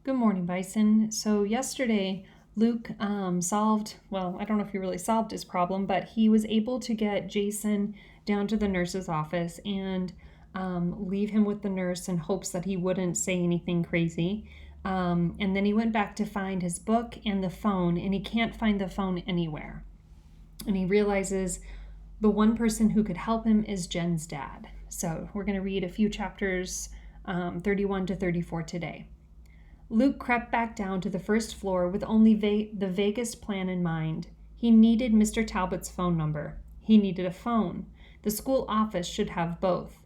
Good morning, Bison. So yesterday, Luke solved, well, I don't know if he really solved his problem, but he was able to get Jason down to the nurse's office and leave him with the nurse in hopes that he wouldn't say anything crazy. And then he went back to find his book and the phone, and he can't find the phone anywhere. And he realizes the one person who could help him is Jen's dad. So we're going to read a few chapters 31 to 34 today. Luke crept back down to the first floor with only the vaguest plan in mind. He needed Mr. Talbot's phone number. He needed a phone. The school office should have both.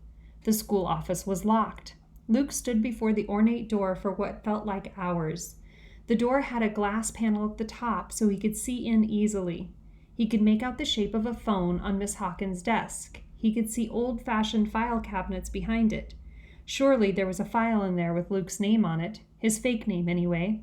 The school office was locked. Luke stood before the ornate door for what felt like hours. The door had a glass panel at the top so he could see in easily. He could make out the shape of a phone on Miss Hawkins' desk. He could see old-fashioned file cabinets behind it. Surely there was a file in there with Luke's name on it, his fake name anyway.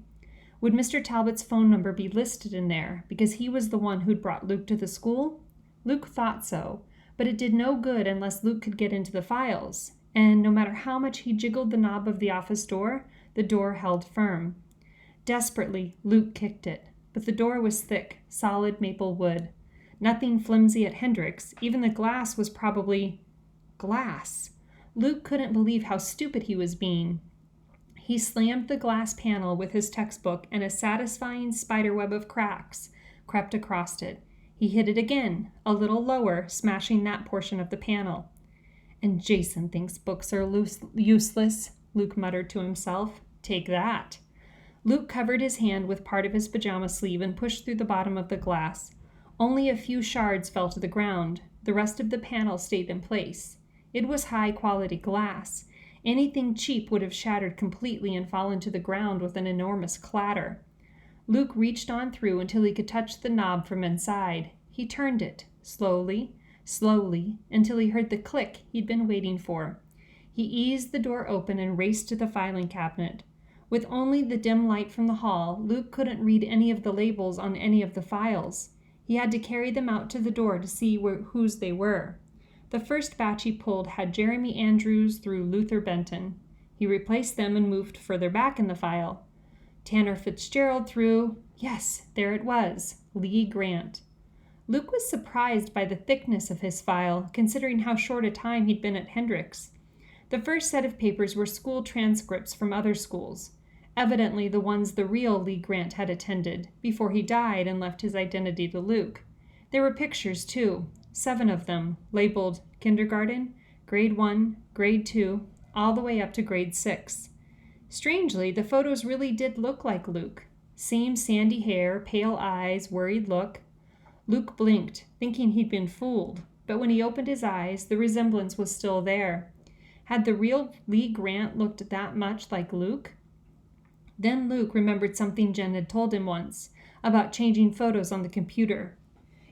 Would Mr. Talbot's phone number be listed in there because he was the one who'd brought Luke to the school? Luke thought so, but it did no good unless Luke could get into the files, and no matter how much he jiggled the knob of the office door, the door held firm. Desperately, Luke kicked it, but the door was thick, solid maple wood. Nothing flimsy at Hendricks. Even the glass was probably glass. Luke couldn't believe how stupid he was being. He slammed the glass panel with his textbook, and a satisfying spiderweb of cracks crept across it. He hit it again, a little lower, smashing that portion of the panel. And Jason thinks books are useless, Luke muttered to himself. Take that. Luke covered his hand with part of his pajama sleeve and pushed through the bottom of the glass. Only a few shards fell to the ground. The rest of the panel stayed in place. It was high-quality glass. Anything cheap would have shattered completely and fallen to the ground with an enormous clatter. Luke reached on through until he could touch the knob from inside. He turned it, slowly, until he heard the click he'd been waiting for. He eased the door open and raced to the filing cabinet. With only the dim light from the hall, Luke couldn't read any of the labels on any of the files. He had to carry them out to the door to see whose they were. The first batch he pulled had Jeremy Andrews through Luther Benton. He replaced them and moved further back in the file. Tanner Fitzgerald through, yes, there it was, Lee Grant. Luke was surprised by the thickness of his file, considering how short a time he'd been at Hendricks. The first set of papers were school transcripts from other schools, evidently the ones the real Lee Grant had attended, before he died and left his identity to Luke. There were pictures, too. 7 of them, labeled kindergarten, grade 1, grade 2, all the way up to grade 6. Strangely, the photos really did look like Luke. Same sandy hair, pale eyes, worried look. Luke blinked, thinking he'd been fooled, but when he opened his eyes, the resemblance was still there. Had the real Lee Grant looked that much like Luke? Then Luke remembered something Jen had told him once, about changing photos on the computer.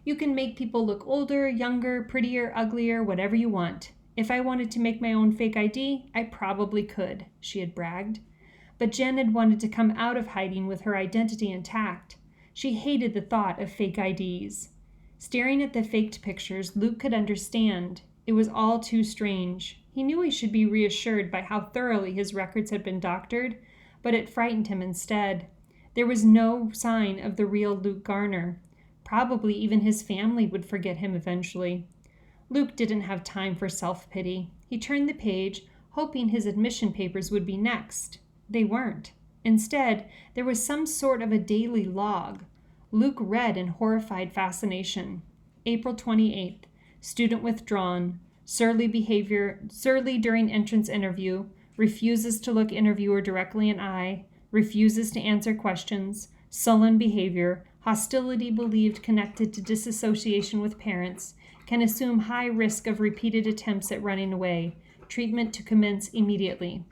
You can make people look older, younger, prettier, uglier, whatever you want. If I wanted to make my own fake ID, I probably could, she had bragged. But Jen had wanted to come out of hiding with her identity intact. She hated the thought of fake IDs. Staring at the faked pictures, Luke could understand. It was all too strange. He knew he should be reassured by how thoroughly his records had been doctored, but it frightened him instead. There was no sign of the real Luke Garner. Probably even his family would forget him eventually. Luke didn't have time for self-pity. He turned the page, hoping his admission papers would be next. They weren't. Instead, there was some sort of a daily log. Luke read in horrified fascination. April 28th. Student withdrawn. Surly during entrance interview. Refuses to look interviewer directly in eye. Refuses to answer questions. Sullen behavior. Hostility believed connected to disassociation with parents, can assume high risk of repeated attempts at running away. Treatment to commence immediately.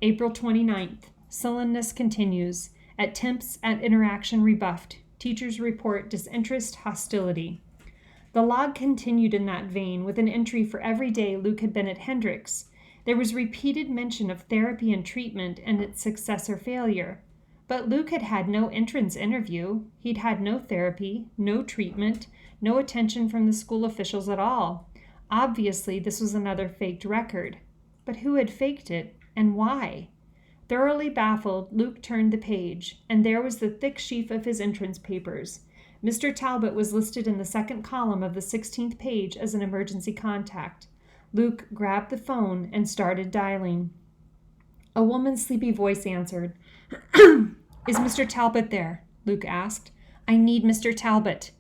April 29th. Sullenness continues. Attempts at interaction rebuffed. Teachers report disinterest, hostility. The log continued in that vein with an entry for every day Luke had been at Hendricks. There was repeated mention of therapy and treatment and its success or failure. But Luke had had no entrance interview. He'd had no therapy, no treatment, no attention from the school officials at all. Obviously, this was another faked record. But who had faked it, and why? Thoroughly baffled, Luke turned the page, and there was the thick sheaf of his entrance papers. Mr. Talbot was listed in the second column of the 16th page as an emergency contact. Luke grabbed the phone and started dialing. A woman's sleepy voice answered. "Is Mr. Talbot there?" Luke asked. "I need Mr. Talbot."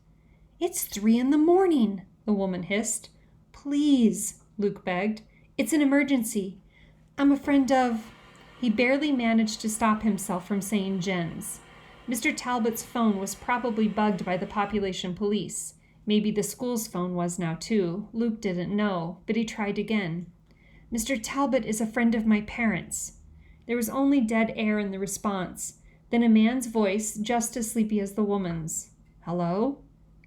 "It's 3 a.m, the woman hissed. "Please," Luke begged. "It's an emergency. I'm a friend of—" He barely managed to stop himself from saying Jen's. Mr. Talbot's phone was probably bugged by the population police. Maybe the school's phone was now too. Luke didn't know, but he tried again. "Mr. Talbot is a friend of my parents." There was only dead air in the response. Then a man's voice, just as sleepy as the woman's. "Hello?"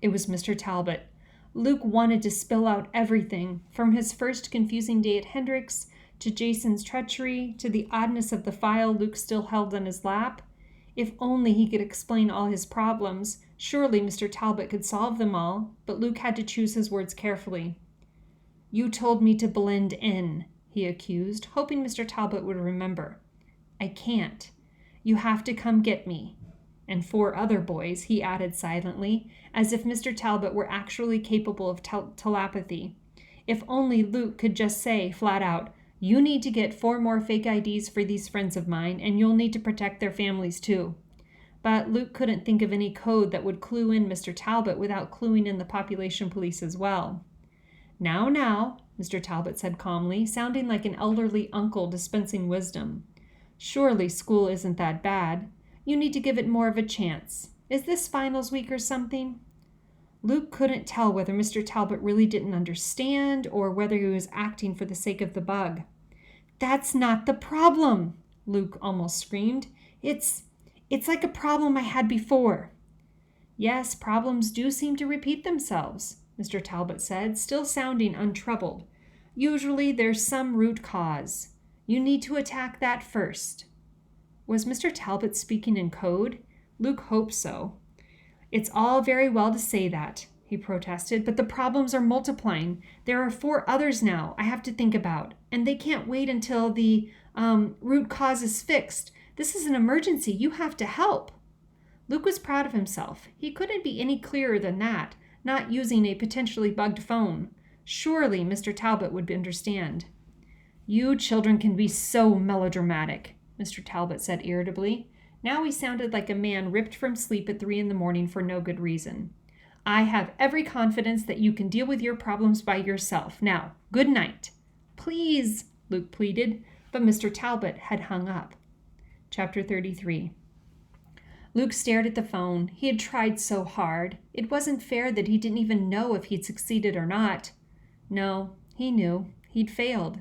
It was Mr. Talbot. Luke wanted to spill out everything, from his first confusing day at Hendrick's, to Jason's treachery, to the oddness of the file Luke still held on his lap. If only he could explain all his problems, surely Mr. Talbot could solve them all, but Luke had to choose his words carefully. "You told me to blend in," he accused, hoping Mr. Talbot would remember. "I can't. You have to come get me." "And 4 other boys," he added silently, as if Mr. Talbot were actually capable of telepathy. If only Luke could just say, flat out, "You need to get 4 more fake IDs for these friends of mine, and you'll need to protect their families too." But Luke couldn't think of any code that would clue in Mr. Talbot without cluing in the population police as well. Now, Mr. Talbot said calmly, sounding like an elderly uncle dispensing wisdom. "Surely school isn't that bad. You need to give it more of a chance. Is this finals week or something?" Luke couldn't tell whether Mr. Talbot really didn't understand or whether he was acting for the sake of the bug. "That's not the problem," Luke almost screamed. It's like a problem I had before." "Yes, problems do seem to repeat themselves," Mr. Talbot said, still sounding untroubled. "Usually there's some root cause. You need to attack that first." Was Mr. Talbot speaking in code? Luke hoped so. "It's all very well to say that," he protested, "but the problems are multiplying. There are 4 others now I have to think about, and they can't wait until the root cause is fixed. This is an emergency. You have to help." Luke was proud of himself. He couldn't be any clearer than that, not using a potentially bugged phone. Surely Mr. Talbot would understand. "You children can be so melodramatic," Mr. Talbot said irritably. Now he sounded like a man ripped from sleep at 3 a.m. for no good reason. "I have every confidence that you can deal with your problems by yourself. Now, good night." "Please," Luke pleaded, but Mr. Talbot had hung up. Chapter 33. Luke stared at the phone. He had tried so hard. It wasn't fair that he didn't even know if he'd succeeded or not. No, he knew. He'd failed.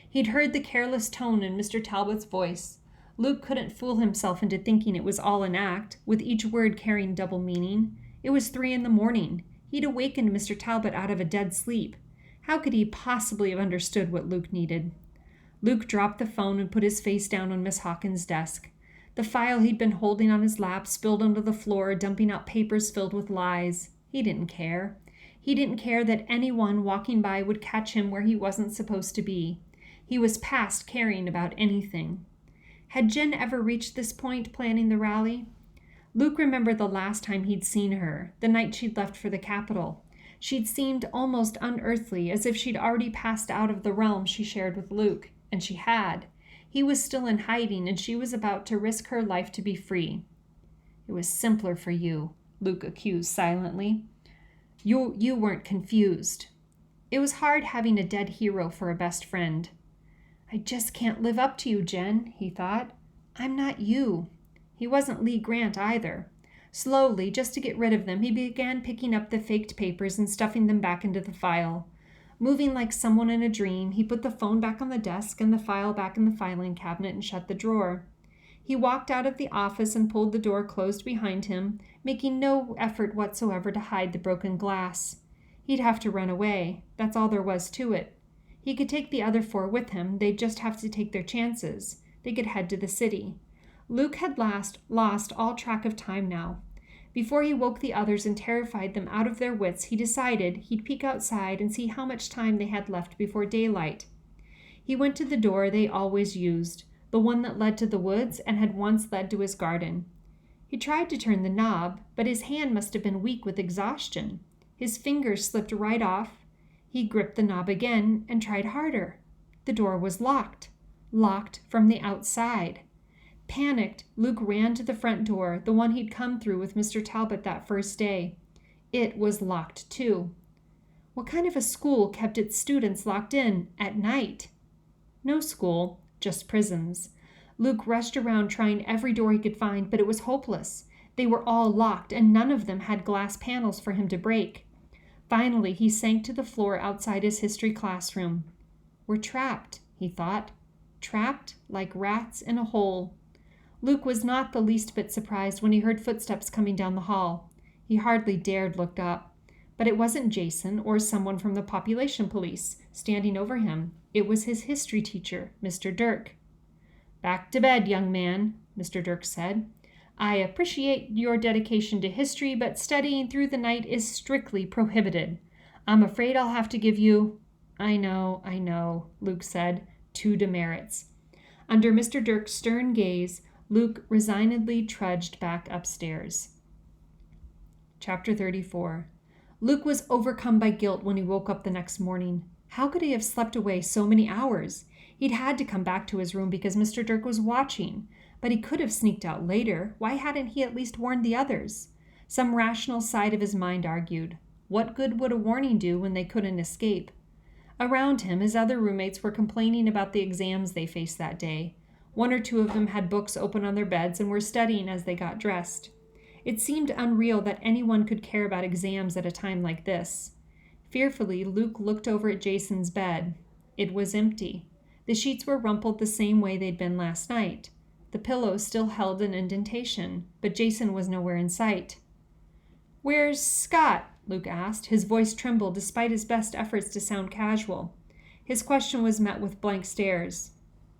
He'd heard the careless tone in Mr. Talbot's voice. Luke couldn't fool himself into thinking it was all an act, with each word carrying double meaning. It was 3 a.m. He'd awakened Mr. Talbot out of a dead sleep. How could he possibly have understood what Luke needed? Luke dropped the phone and put his face down on Miss Hawkins' desk. The file he'd been holding on his lap spilled onto the floor, dumping out papers filled with lies. He didn't care. He didn't care that anyone walking by would catch him where he wasn't supposed to be. He was past caring about anything. Had Jen ever reached this point planning the rally? Luke remembered the last time he'd seen her, the night she'd left for the capital. She'd seemed almost unearthly, as if she'd already passed out of the realm she shared with Luke, and she had. He was still in hiding, and she was about to risk her life to be free. "It was simpler for you," Luke accused silently. You weren't confused." It was hard having a dead hero for a best friend. "I just can't live up to you, Jen," he thought. "I'm not you." He wasn't Lee Grant either. Slowly, just to get rid of them, he began picking up the faked papers and stuffing them back into the file. Moving like someone in a dream, he put the phone back on the desk and the file back in the filing cabinet and shut the drawer. He walked out of the office and pulled the door closed behind him, making no effort whatsoever to hide the broken glass. He'd have to run away. That's all there was to it. He could take the other 4 with him. They'd just have to take their chances. They could head to the city. Luke had lost all track of time now. Before he woke the others and terrified them out of their wits, he decided he'd peek outside and see how much time they had left before daylight. He went to the door they always used. the one that led to the woods and had once led to his garden. He tried to turn the knob, but his hand must have been weak with exhaustion. His fingers slipped right off. He gripped the knob again and tried harder. The door was locked from the outside. Panicked, Luke ran to the front door, the one he'd come through with Mr. Talbot that first day. It was locked too. What kind of a school kept its students locked in at night? No school, just prisons. Luke rushed around trying every door he could find, but it was hopeless. They were all locked, and none of them had glass panels for him to break. Finally, he sank to the floor outside his history classroom. We're trapped, he thought. Trapped like rats in a hole. Luke was not the least bit surprised when he heard footsteps coming down the hall. He hardly dared look up. But it wasn't Jason or someone from the population police standing over him. It was his history teacher, Mr. Dirk. Back to bed, young man, Mr. Dirk said. I appreciate your dedication to history, but studying through the night is strictly prohibited. I'm afraid I'll have to give you... I know, Luke said, 2 demerits. Under Mr. Dirk's stern gaze, Luke resignedly trudged back upstairs. Chapter 34. Luke was overcome by guilt when he woke up the next morning. How could he have slept away so many hours? He'd had to come back to his room because Mr. Dirk was watching. But he could have sneaked out later. Why hadn't he at least warned the others? Some rational side of his mind argued. What good would a warning do when they couldn't escape? Around him, his other roommates were complaining about the exams they faced that day. 1 or 2 of them had books open on their beds and were studying as they got dressed. It seemed unreal that anyone could care about exams at a time like this. Fearfully, Luke looked over at Jason's bed. It was empty. The sheets were rumpled the same way they'd been last night. The pillow still held an indentation, but Jason was nowhere in sight. Where's Scott? Luke asked. His voice trembled despite his best efforts to sound casual. His question was met with blank stares.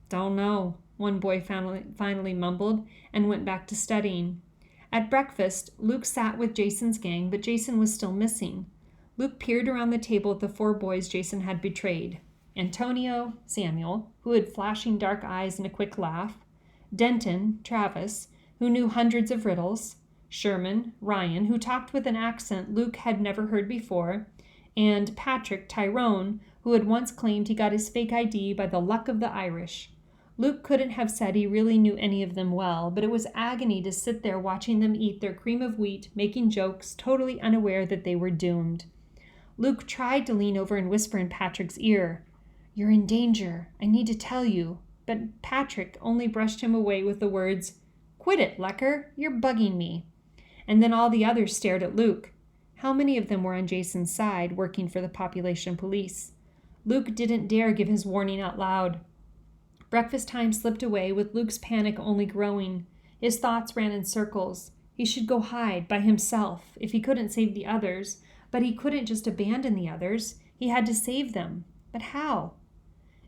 Don't know, one boy finally mumbled and went back to studying. At breakfast, Luke sat with Jason's gang, but Jason was still missing. Luke peered around the table at the 4 boys Jason had betrayed. Antonio, Samuel, who had flashing dark eyes and a quick laugh. Denton, Travis, who knew hundreds of riddles. Sherman, Ryan, who talked with an accent Luke had never heard before. And Patrick, Tyrone, who had once claimed he got his fake ID by the luck of the Irish. Luke couldn't have said he really knew any of them well, but it was agony to sit there watching them eat their cream of wheat, making jokes, totally unaware that they were doomed. Luke tried to lean over and whisper in Patrick's ear, You're in danger. I need to tell you. But Patrick only brushed him away with the words, Quit it, Lecker. You're bugging me. And then all the others stared at Luke. How many of them were on Jason's side, working for the population police? Luke didn't dare give his warning out loud. Breakfast time slipped away, with Luke's panic only growing. His thoughts ran in circles. He should go hide by himself if he couldn't save the others, but he couldn't just abandon the others. He had to save them. But how?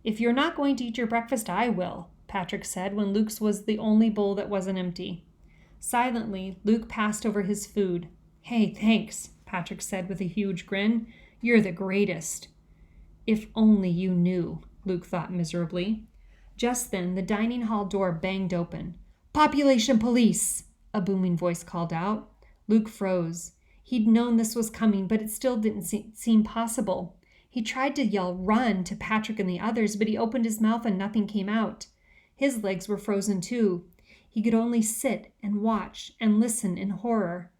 If you're not going to eat your breakfast, I will, Patrick said when Luke's was the only bowl that wasn't empty. Silently, Luke passed over his food. Hey, thanks, Patrick said with a huge grin. You're the greatest. If only you knew, Luke thought miserably. Just then, the dining hall door banged open. Population police, a booming voice called out. Luke froze. He'd known this was coming, but it still didn't seem possible. He tried to yell, run, to Patrick and the others, but he opened his mouth and nothing came out. His legs were frozen too. He could only sit and watch and listen in horror.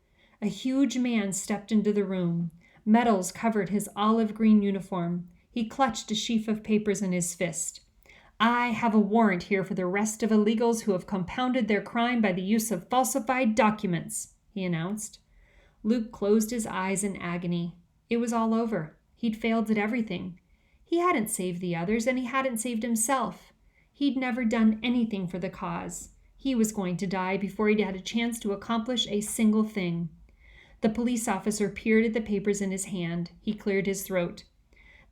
A huge man stepped into the room. Medals covered his olive green uniform. He clutched a sheaf of papers in his fist. I have a warrant here for the arrest of illegals who have compounded their crime by the use of falsified documents, he announced. Luke closed his eyes in agony. It was all over. He'd failed at everything. He hadn't saved the others, and he hadn't saved himself. He'd never done anything for the cause. He was going to die before he'd had a chance to accomplish a single thing. The police officer peered at the papers in his hand. He cleared his throat.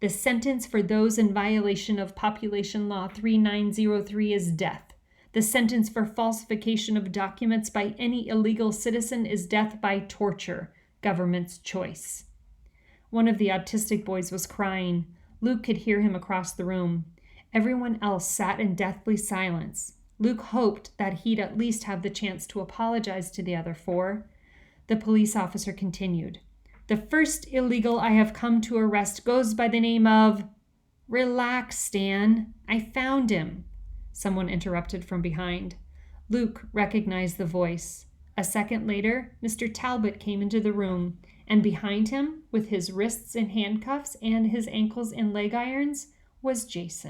The sentence for those in violation of Population Law 3903 is death. The sentence for falsification of documents by any illegal citizen is death by torture, government's choice. One of the autistic boys was crying. Luke could hear him across the room. Everyone else sat in deathly silence. Luke hoped that he'd at least have the chance to apologize to the other four. The police officer continued. The first illegal I have come to arrest goes by the name of... Relax, Stan. I found him. Someone interrupted from behind. Luke recognized the voice. A second later, Mr. Talbot came into the room, and behind him, with his wrists in handcuffs and his ankles in leg irons, was Jason.